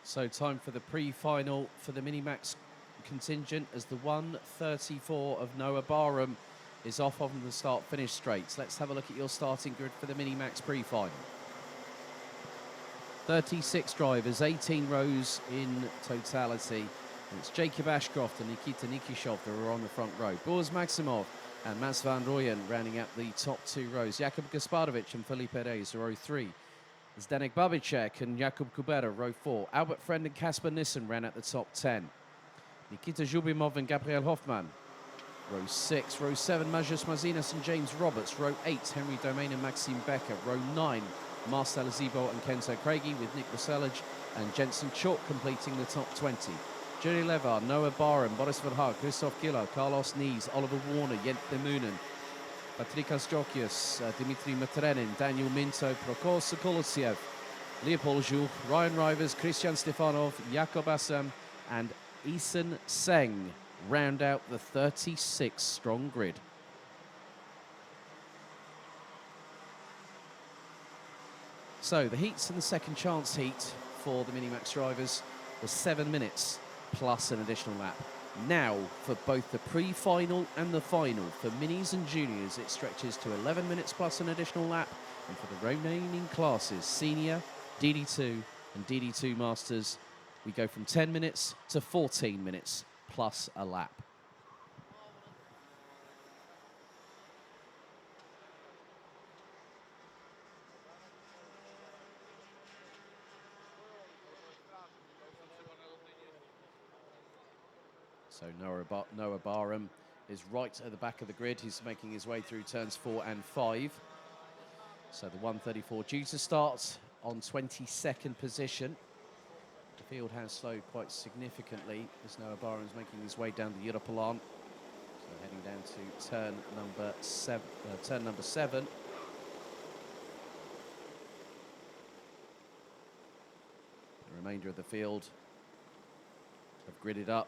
So time for the pre-final for the Minimax contingent as the 1:34 of Noah Barham is off on the start-finish straights. Let's have a look at your starting grid for the Minimax pre-final. 36 drivers, 18 rows in totality. And it's Jacob Ashcroft and Nikita Nikishov that are on the front row. Boris Maximov and Mats van Rooyen rounding out the top two rows. Jakub Gasparovic and Felipe Reyes, row 3. Zdeněk Babicek and Jakub Kubera, row 4. Albert Friend and Kasper Nissen ran out the top 10. Nikita Zhubimov and Gabriel Hoffmann, row 6. Row 7, Majus Mazinas and James Roberts. Row 8, Henry Domain and Maxime Becker. Row 9, Marcel Zibo and Kenzo Craigie with Nick Roselage and Jensen Chalk completing the top 20. Jerry Levar, Noah Barham, Boris Verhaar, Christoph Giller, Carlos Nies, Oliver Warner, Jent de Moonen, Patrikas Jokius, Dimitri Matrenin, Daniel Minto, Prokor Sokolosiev, Leopold Joux, Ryan Rivers, Christian Stefanov, Jakob Assam and Eason Seng round out the 36-strong grid. So the heats and the second chance heat for the Minimax drivers was 7 minutes plus an additional lap. Now, for both the pre-final and the final, for minis and juniors, it stretches to 11 minutes plus an additional lap. And for the remaining classes, senior, DD2 and DD2 masters, we go from 10 minutes to 14 minutes plus a lap. So Noah Barham is right at the back of the grid. He's making his way through turns 4 and 5. So the 1:34 due to start on 22nd position. The field has slowed quite significantly as Noah Barham is making his way down the Europalan. So heading down to turn number 7. The remainder of the field have gridded up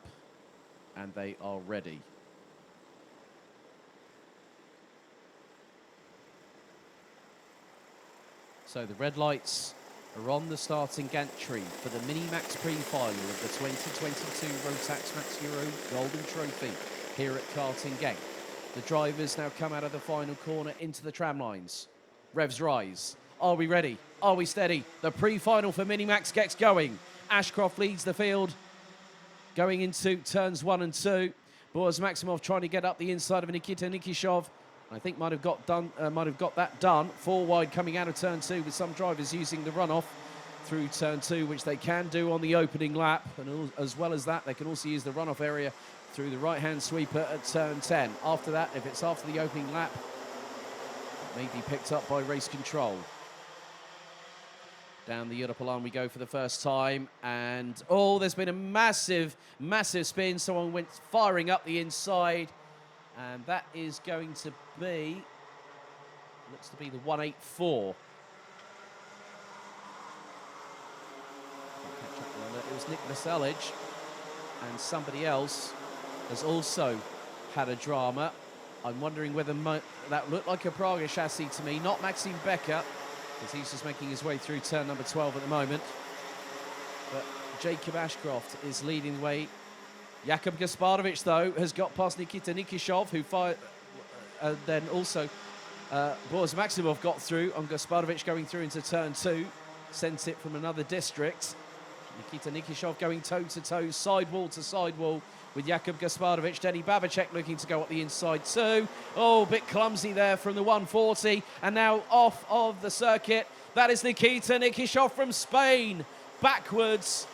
and they are ready. So the red lights are on the starting gantry for the Minimax pre-final of the 2022 Rotax Max Euro Golden Trophy here at Karting Gate. The drivers now come out of the final corner into the tram lines. Revs rise. Are we ready? Are we steady? The pre-final for Minimax gets going. Ashcroft leads the field going into turns 1 and 2. Boris Maximov trying to get up the inside of Nikita Nikishov. I think might have got that done. 4 wide coming out of turn 2 with some drivers using the runoff through turn 2, which they can do on the opening lap. And as well as that, they can also use the runoff area through the right-hand sweeper at turn 10. After that, if it's after the opening lap, it may be picked up by race control. Down the Europalan we go for the first time, and oh, there's been a massive spin. Someone went firing up the inside, and that is going to be, looks to be the 184. It was Nick Roselage, and somebody else has also had a drama. I'm wondering whether that looked like a Praga chassis to me, not Maxime Becker, because he's just making his way through turn number 12 at the moment. But Jacob Ashcroft is leading the way. Jakub Gasparovic, though, has got past Nikita Nikishov, who fired. Then also Boris Maximov got through on Gasparovic going through into turn 2. Sent it from another district. Nikita Nikishov going toe-to-toe, sidewall to sidewall with Jakub Gasparovic. Denny Babicek looking to go up the inside too. Oh, a bit clumsy there from the 140. And now off of the circuit. That is Nikita Nikishov from Spain. Backwards,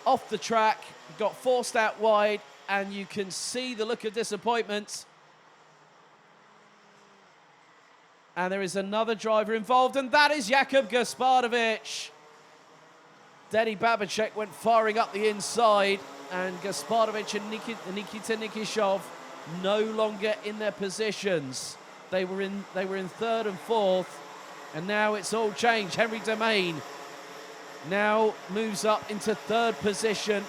off the track. Got forced out wide. And you can see the look of disappointment. And there is another driver involved. And that is Jakub Gasparovic. Denny Babicek went firing up the inside, and Gasparovic and Nikita Nikishov no longer in their positions. They were in 3rd and 4th, and now it's all changed. Henry Domain now moves up into 3rd position,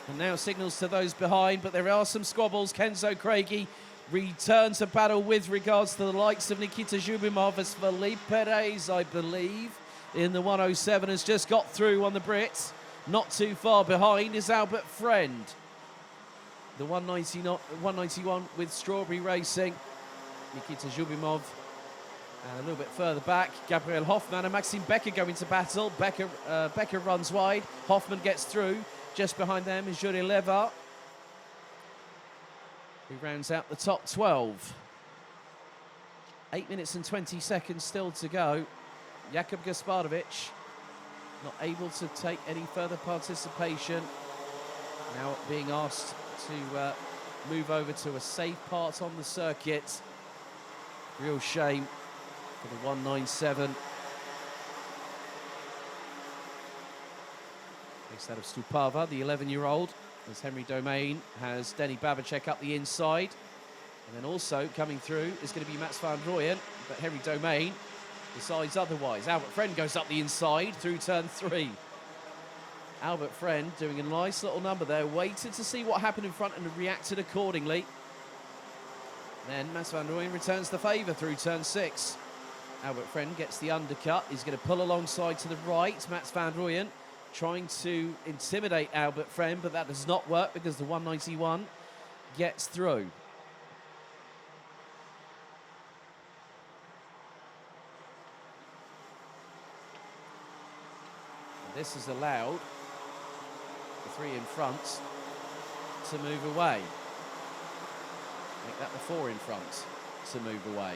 and now signals to those behind, but there are some squabbles. Kenzo Craigie returns to battle with regards to the likes of Nikita Zhubimov as Felipe Reyes, I believe, in the 107 has just got through on the Brit. Not too far behind is Albert Friend. The 191 with Strawberry Racing. Nikita Zhubimov. And a little bit further back, Gabriel Hoffmann and Maxime Becker go into battle. Becker runs wide. Hoffmann gets through. Just behind them is Jure Leva, who rounds out the top 12. 8 minutes and 20 seconds still to go. Jakub Gasparovic not able to take any further participation. Now being asked to move over to a safe part on the circuit. Real shame for the 197. Based out of Stupava, the 11-year-old, as Henry Domain has Denny Babacek up the inside. And then also coming through is going to be Mats van Rooyen, but Henry Domain decides otherwise. Albert Friend goes up the inside through turn 3. Albert Friend doing a nice little number there, waited to see what happened in front and reacted accordingly. Then Mats van Rooyen returns the favour through turn 6. Albert Friend gets the undercut. He's going to pull alongside to the right. Mats van Rooyen trying to intimidate Albert Friend, but that does not work because the 191 gets through. And this has allowed the 3 in front to move away. Make that the 4 in front to move away.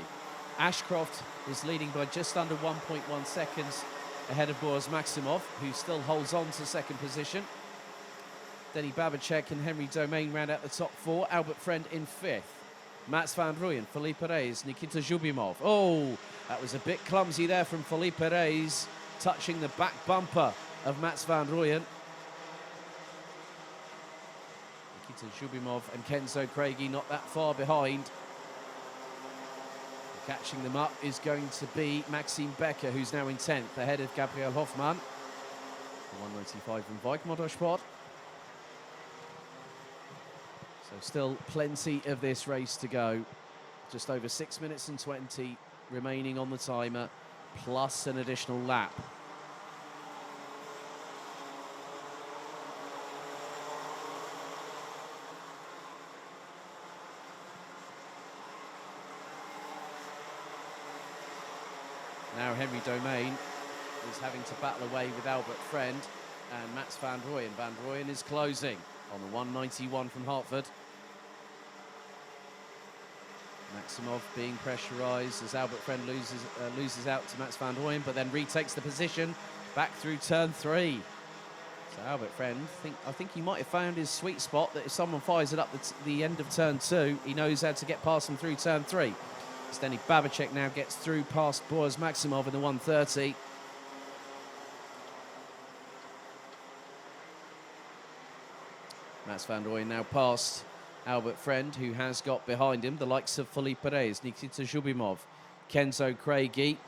Ashcroft is leading by just under 1.1 seconds ahead of Boris Maximov, who still holds on to second position. Denny Babacek and Henry Domain round out the top 4. Albert Friend in 5th. Mats van Rooyen, Felipe Reyes, Nikita Zhubimov. Oh, that was a bit clumsy there from Felipe Reyes, touching the back bumper of Mats van Rooyen. Nikita Zhubimov and Kenzo Craigie not that far behind. Catching them up is going to be Maxime Becker, who's now in 10th, ahead of Gabriel Hoffmann. The 195 from Bike Motorsport. So still plenty of this race to go. Just over 6 minutes and 20 remaining on the timer, plus an additional lap. Now Henry Domain is having to battle away with Albert Friend and Mats van Rooyen. Van Rooyen is closing on the 191 from Hartford. Maximov being pressurised as Albert Friend loses out to Mats van Rooyen, but then retakes the position back through turn 3. So Albert Friend, I think he might have found his sweet spot, that if someone fires it up the end of turn 2, he knows how to get past them through turn 3. Denny Babacek now gets through past Boris Maximov in the 130. Mats van Rooyen now past Albert Friend, who has got behind him the likes of Felipe Reyes, Nikita Zhubimov, Kenzo Craigie.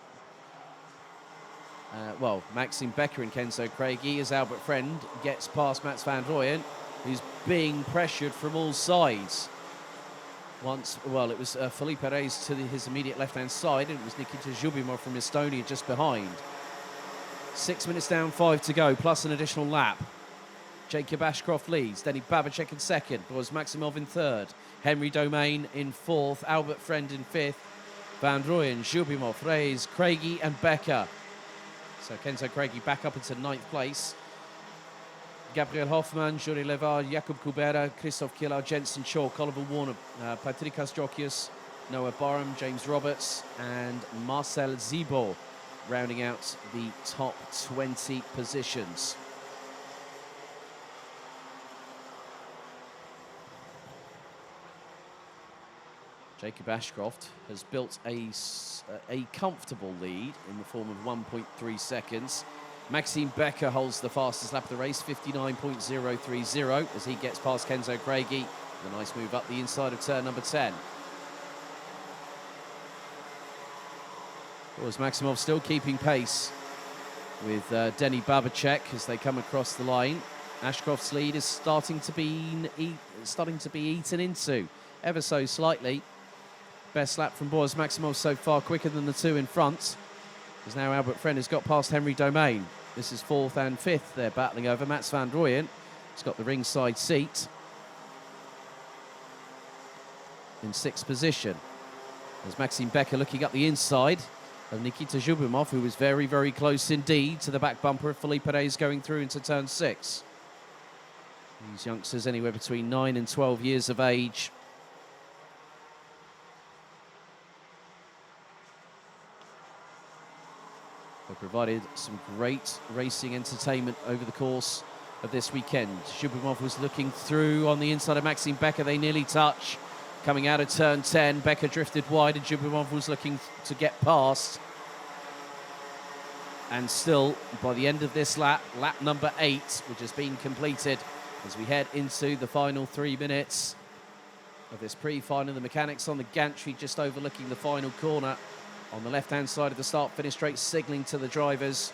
Maxime Becker and Kenzo Craigie as Albert Friend gets past Mats van Rooyen, who's being pressured from all sides. It was Felipe Reyes to his immediate left-hand side, and it was Nikita Zhubimov from Estonia just behind. 6 minutes down, 5 to go, plus an additional lap. Jacob Ashcroft leads, Denny Babacek in 2nd, Boris Maximov in 3rd, Henry Domain in 4th, Albert Friend in 5th, Van Rooyen, Zhubimov, Reyes, Craigie and Becker. So Kenzo Craigie back up into 9th place. Gabriel Hoffmann, Jure Leva, Jakub Kubera, Christoph Killer, Jensen Chalk, Oliver Warner, Patrikas Jokius, Noah Barham, James Roberts and Marcel Zibo rounding out the top 20 positions. Jacob Ashcroft has built a comfortable lead in the form of 1.3 seconds. Maxime Becker holds the fastest lap of the race, 59.030, as he gets past Kenzo Craigie. A nice move up the inside of turn number 10. Boris Maximov still keeping pace with Denny Babacek as they come across the line. Ashcroft's lead is starting to be eaten into ever so slightly. Best lap from Boris Maximov so far, quicker than the 2 in front. As now Albert Friend has got past Henry Domain. This is 4th and 5th they're battling over. Mats van Rooyen has got the ringside seat in 6th position. There's Maxime Becker looking up the inside of Nikita Zhubimov, who was very, very close indeed to the back bumper of Felipe Reyes going through into turn 6. These youngsters anywhere between 9 and 12 years of age. They provided some great racing entertainment over the course of this weekend. Zhubimov was looking through on the inside of Maxime Becker. They nearly touch. Coming out of turn 10, Becker drifted wide and Zhubimov was looking to get past. And still, by the end of this lap, lap number 8, which has been completed, as we head into the final 3 minutes of this pre-final, the mechanics on the gantry just overlooking the final corner on the left-hand side of the start-finish straight, signalling to the drivers,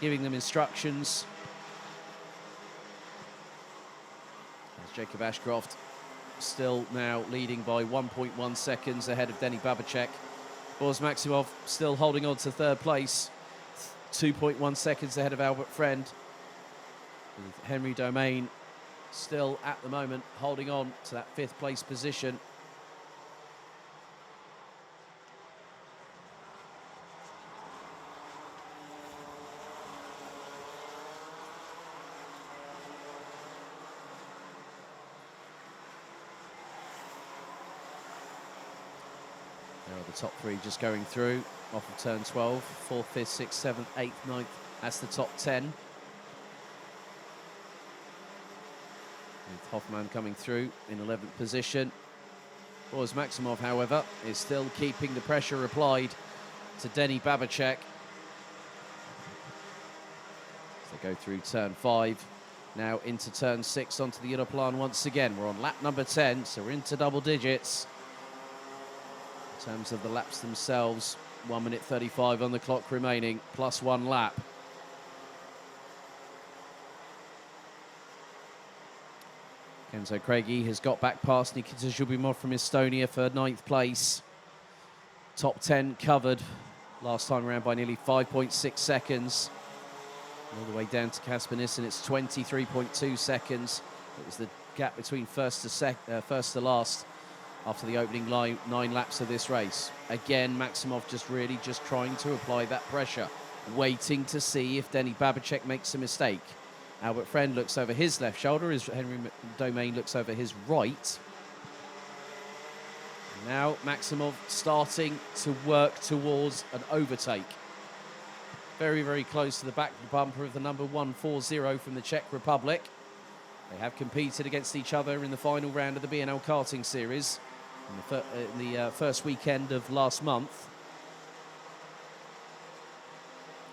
giving them instructions. As Jacob Ashcroft still now leading by 1.1 seconds ahead of Denny Babacek. Boris Maximov still holding on to 3rd place, 2.1 seconds ahead of Albert Friend. With Henry Domain still at the moment holding on to that 5th place position. There are the top 3 just going through off of turn 12, 4th, 5th, 6th, 7th, 8th, 9th. That's the top 10. With Hoffman coming through in 11th position. Boris Maximov, however, is still keeping the pressure applied to Denny Babacek. As they go through turn 5, now into turn 6 onto the Europlan once again. We're on lap number 10, so we're into double digits. In terms of the laps themselves, 1 minute 35 on the clock remaining, plus 1 lap. Kenzo Craigie has got back past Nikita Zhubimov from Estonia for 9th place. Top 10 covered last time around by nearly 5.6 seconds. All the way down to Kasper Nissen, it's 23.2 seconds. It was the gap between first to last after the opening 9 laps of this race. Again, Maximov just trying to apply that pressure, waiting to see if Denny Babacek makes a mistake. Albert Friend looks over his left shoulder as Henry Domain looks over his right. Now Maximov starting to work towards an overtake. Very, very close to the back bumper of the number 140 from the Czech Republic. They have competed against each other in the final round of the B&L karting series in the first weekend of last month.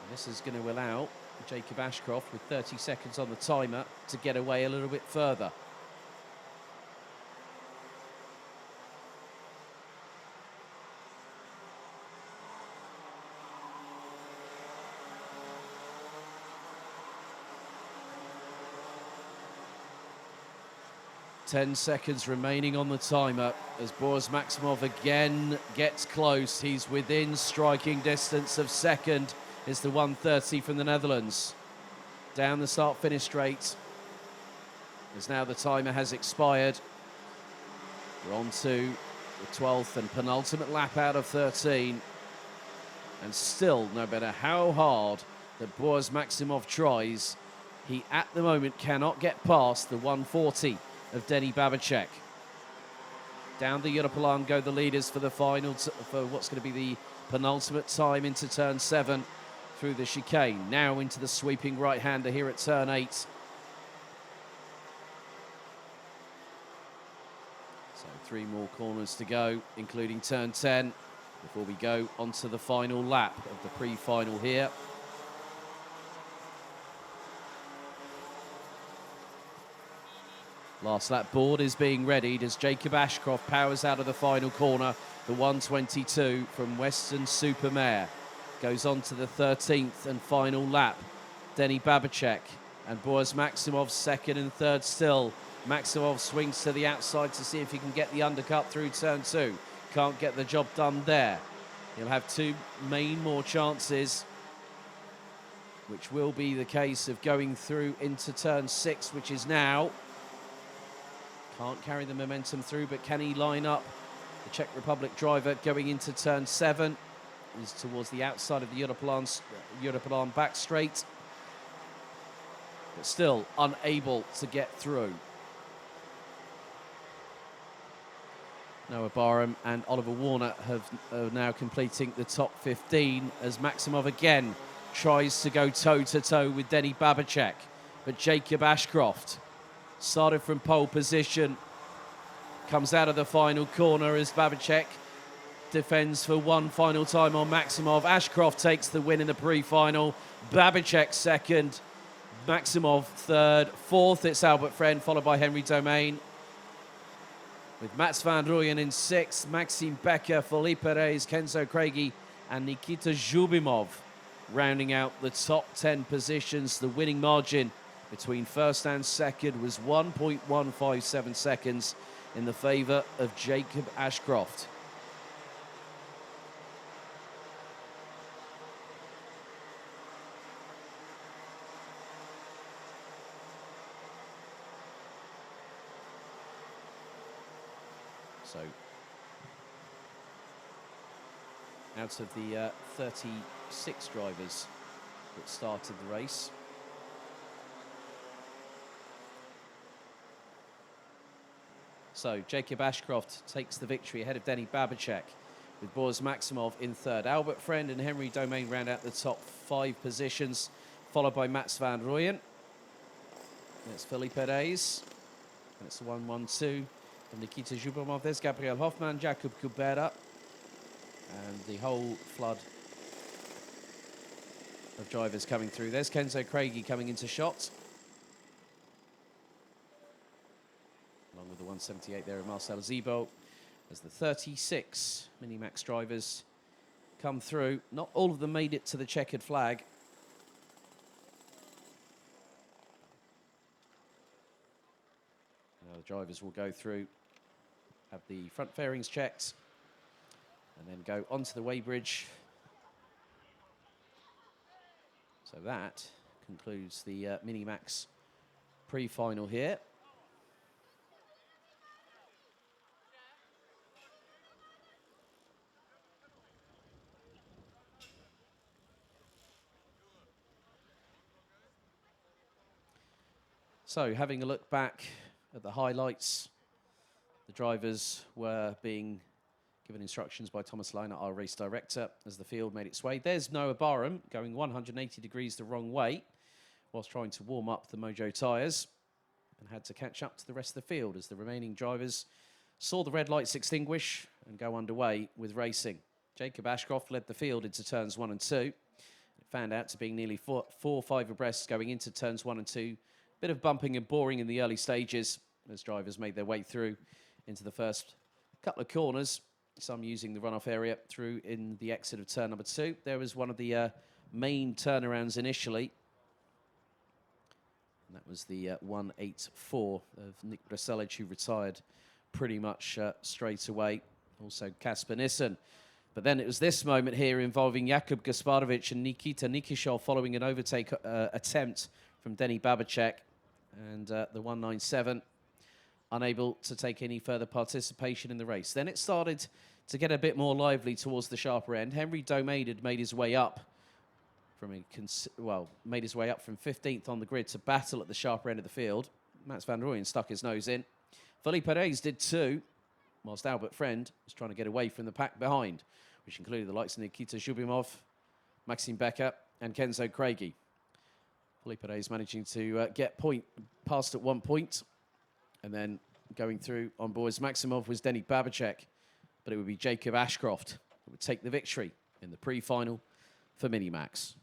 And this is going to allow Jacob Ashcroft, with 30 seconds on the timer, to get away a little bit further. Ten seconds remaining on the timer as Boris Maximov again gets close. He's within striking distance of second. Is the 130 from the Netherlands. Down the start-finish straight. As now the timer has expired. We're on to the 12th and penultimate lap out of 13. And still, no matter how hard that Boris Maximov tries, he at the moment cannot get past the 140 of Denny Babacek. Down the Europlan go the leaders for the final, for what's going to be the penultimate time into turn 7. Through the chicane, now into the sweeping right-hander here at turn 8. So 3 more corners to go, including turn 10, before we go onto the final lap of the pre-final here. Last lap board is being readied as Jacob Ashcroft powers out of the final corner, the 122 from Western-super-Mare. Goes on to the 13th and final lap. Denny Babacek and Boris Maximov second and third still. Maximov swings to the outside to see if he can get the undercut through turn 2. Can't get the job done there. He'll have 2 more chances which will be the case of going through into turn 6, which is now. Can't carry the momentum through, but can he line up? The Czech Republic driver going into turn 7 is towards the outside of the Europlan back straight, but still unable to get through. Noah Barham and Oliver Warner are now completing the top 15 as Maximov again tries to go toe-to-toe with Denny Babacek. But Jacob Ashcroft started from pole position, comes out of the final corner as Babacek defends for one final time on Maximov. Ashcroft takes the win in the pre-final. Babacek second, Maximov third. Fourth, it's Albert Friend, followed by Henry Domain. With Mats van Rooyen in sixth, Maxime Becker, Felipe Reyes, Kenzo Craigie, and Nikita Zhubimov rounding out the top 10 positions. The winning margin between first and second was 1.157 seconds in the favour of Jacob Ashcroft. So, out of the 36 drivers that started the race, so Jacob Ashcroft takes the victory ahead of Denny Babacek, with Boris Maximov in third. Albert Friend and Henry Domain round out the top 5 positions, followed by Mats van Rooyen. That's Felipe Reyes. That's the 1-1-2. From Nikita Zhubimov, there's Gabriel Hoffmann, Jakub Kubera, and the whole flood of drivers coming through. There's Kenzo Craigie coming into shot, along with the 178 there of Marcel Zebo, as the 36 Minimax drivers come through. Not all of them made it to the checkered flag. Now the drivers will go through, have the front fairings checked, and then go onto the weighbridge. So that concludes the Minimax pre-final here. So, having a look back at the highlights, the drivers were being given instructions by Thomas Leiner, our race director, as the field made its way. There's Noah Barham going 180 degrees the wrong way whilst trying to warm up the Mojo tyres, and had to catch up to the rest of the field as the remaining drivers saw the red lights extinguish and go underway with racing. Jacob Ashcroft led the field into turns 1 and 2. It found out to being nearly 4 or 5 abreast going into turns 1 and 2. Bit of bumping and boring in the early stages as drivers made their way through into the first couple of corners, some using the runoff area through in the exit of turn number 2. There was one of the main turnarounds initially, and that was the 184 of Nick Brasilic, who retired pretty much straight away. Also Kasper Nissen. But then it was this moment here involving Jakub Gasparovic and Nikita Nikishov following an overtake attempt from Denny Babacek, and the 197 unable to take any further participation in the race. Then it started to get a bit more lively towards the sharper end. Henry Domain had made his way up from made his way up from 15th on the grid to battle at the sharper end of the field. Mats van Rooyen stuck his nose in. Felipe Reyes did too, whilst Albert Friend was trying to get away from the pack behind, which included the likes of Nikita Zhubimov, Maxime Becker, and Kenzo Craigie. Felipe Reyes managing to get past at one point, and then going through on boards Maximov was Denny Babacek, but it would be Jacob Ashcroft who would take the victory in the pre-final for Minimax.